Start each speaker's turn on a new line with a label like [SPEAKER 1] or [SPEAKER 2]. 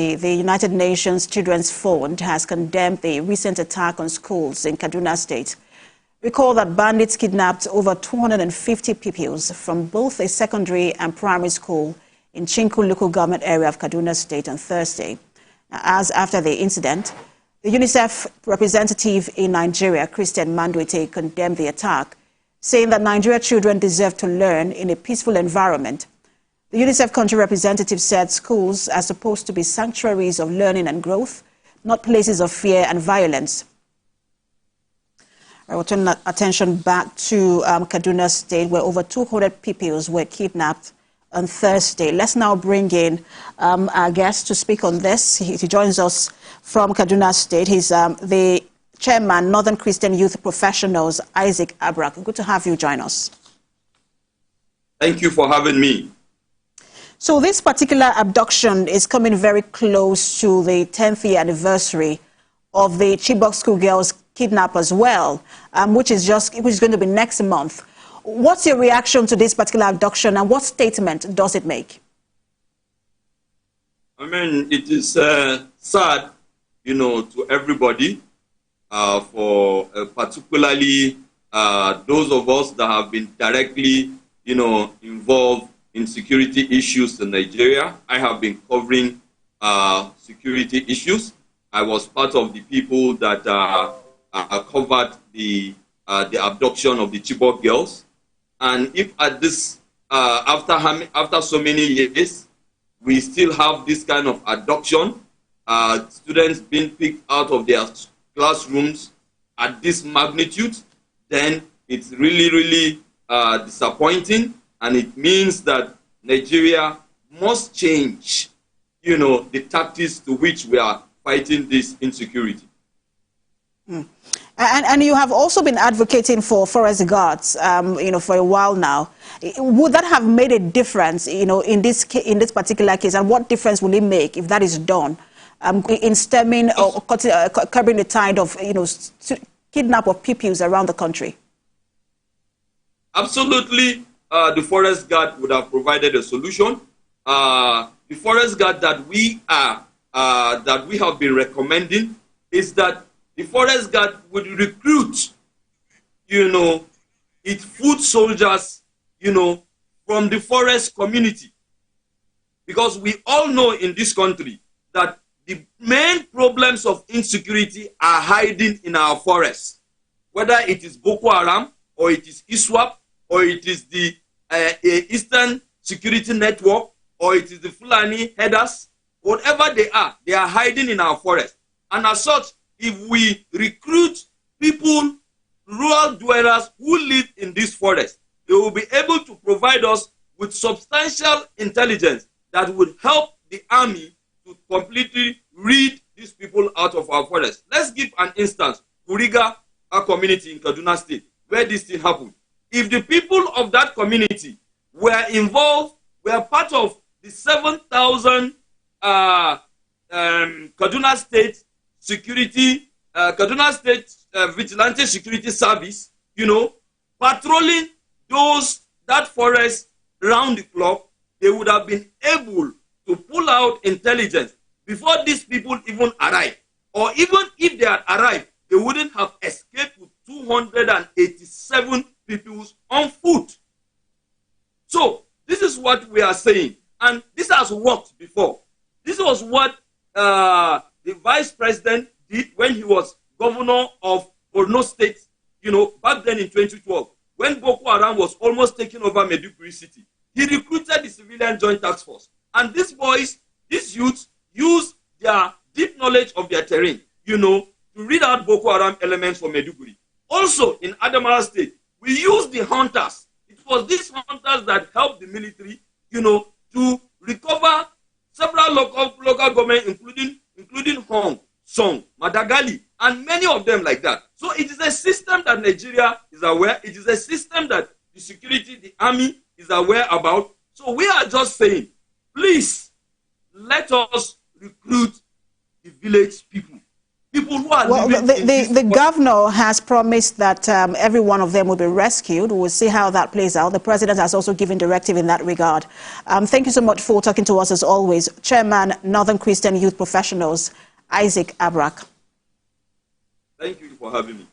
[SPEAKER 1] The United Nations Children's Fund has condemned the recent attack on schools in Kaduna State. Recall that bandits kidnapped over 250 pupils from both a secondary and primary school in Chukun local government area of Kaduna State on Thursday. As after the incident, the UNICEF representative in Nigeria, Christian Mandwete, condemned the attack, saying that Nigerian children deserve to learn in a peaceful environment. The UNICEF country representative said schools are supposed to be sanctuaries of learning and growth, not places of fear and violence. I will turn attention back to Kaduna State, where over 200 pupils were kidnapped on Thursday. Let's now bring in our guest to speak on this. He joins us from Kaduna State. He's the chairman, Northern Christian Youth Professionals, Isaac Abrak. Good to have you join us.
[SPEAKER 2] Thank you for having me.
[SPEAKER 1] So this particular abduction is coming very close to the 10th year anniversary of the Chibok schoolgirls kidnap as well, which is going to be next month. What's your reaction to this particular abduction, and what statement does it make?
[SPEAKER 2] I mean, it is sad, to everybody, for particularly those of us that have been directly, involved in security issues in Nigeria. I have been covering security issues. I was part of the people that covered the abduction of the Chibok girls. And if at this, after so many years, we still have this kind of abduction, students being picked out of their classrooms at this magnitude, then it's really, really disappointing. And it means that Nigeria must change, the tactics to which we are fighting this insecurity.
[SPEAKER 1] And you have also been advocating for forest guards, for a while now. Would that have made a difference, in this particular case? And what difference will it make if that is done in stemming or curbing the tide of, kidnap of pupils around the country?
[SPEAKER 2] Absolutely. The forest guard would have provided a solution. The forest guard that we have been recommending is that the forest guard would recruit, its foot soldiers, from the forest community. Because we all know in this country that the main problems of insecurity are hiding in our forests. Whether it is Boko Haram, or it is ISWAP, or it is the Eastern Security Network, or it is the Fulani headers, whatever they are hiding in our forest. And as such, if we recruit people, rural dwellers who live in this forest, they will be able to provide us with substantial intelligence that would help the army to completely rid these people out of our forest. Let's give an instance, Kuriga, a community in Kaduna State, where this thing happened. If the people of that community were involved, were part of the 7,000 Kaduna State security, Kaduna State Vigilante Security Service, patrolling that forest round the clock, they would have been able to pull out intelligence before these people even arrive. Or even if they had arrived, they wouldn't have escaped with 287 people on foot. So this is what we are saying, and this has worked before. This was what the vice president did when he was governor of Kaduna State, back then in 2012, when Boko Haram was almost taking over Maiduguri city. He recruited the civilian joint task force, and these youths, use their deep knowledge of their terrain, to rid out Boko Haram elements from Maiduguri. Also, in Adamawa State, we used the hunters. It was these hunters that helped the military, to recover several local governments, including Hong, Song, Madagali, and many of them like that. So it is a system that Nigeria is aware. It is a system that the security, the army is aware about. So we are just saying, please, let us recruit the village people people who are
[SPEAKER 1] living the governor has promised that every one of them will be rescued. We'll see how that plays out. The president has also given directive in that regard. Thank you so much for talking to us as always. Chairman, Northern Christian Youth Professionals, Isaac Abrak.
[SPEAKER 2] Thank you for having me.